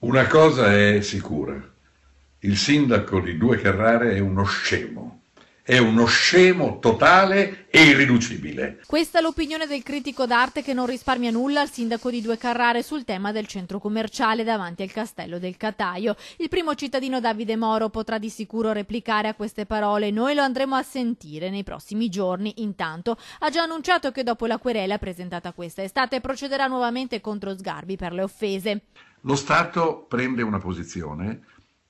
Una cosa è sicura, il sindaco di Due Carrare è uno scemo totale e irriducibile. Questa è l'opinione del critico d'arte che non risparmia nulla al sindaco di Due Carrare sul tema del centro commerciale davanti al castello del Cataio. Il primo cittadino Davide Moro potrà di sicuro replicare a queste parole, noi lo andremo a sentire nei prossimi giorni. Intanto ha già annunciato che dopo la querela presentata questa estate procederà nuovamente contro Sgarbi per le offese. Lo Stato prende una posizione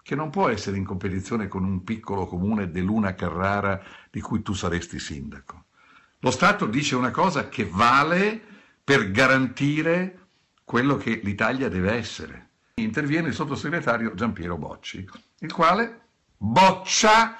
che non può essere in competizione con un piccolo comune dell'Una Carrara di cui tu saresti sindaco. Lo Stato dice una cosa che vale per garantire quello che l'Italia deve essere. Interviene il sottosegretario Giampiero Bocci, il quale boccia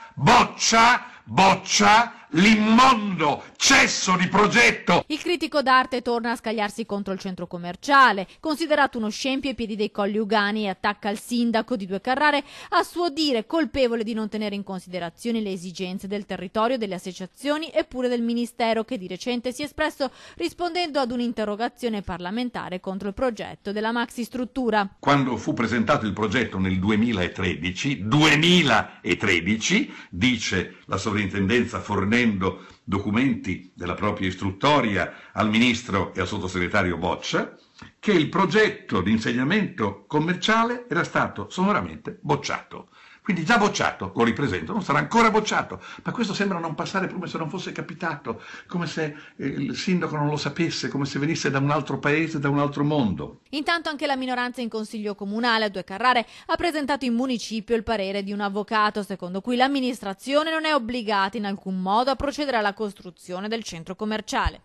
l'immondo cesso di progetto. Il critico d'arte torna a scagliarsi contro il centro commerciale, considerato uno scempio ai piedi dei Colli Ugani, e attacca il sindaco di Due Carrare, a suo dire colpevole di non tenere in considerazione le esigenze del territorio, delle associazioni e pure del ministero, che di recente si è espresso rispondendo ad un'interrogazione parlamentare contro il progetto della maxi struttura. Quando fu presentato il progetto nel 2013, dice la sovrintendenza fornendo documenti della propria istruttoria al ministro e al sottosegretario Boccia, che il progetto di insediamento commerciale era stato sonoramente bocciato. Quindi già bocciato, lo ripresento, non sarà ancora bocciato, ma questo sembra non passare come se non fosse capitato, come se il sindaco non lo sapesse, come se venisse da un altro paese, da un altro mondo. Intanto anche la minoranza in consiglio comunale a Due Carrare ha presentato in municipio il parere di un avvocato, secondo cui l'amministrazione non è obbligata in alcun modo a procedere alla costruzione del centro commerciale.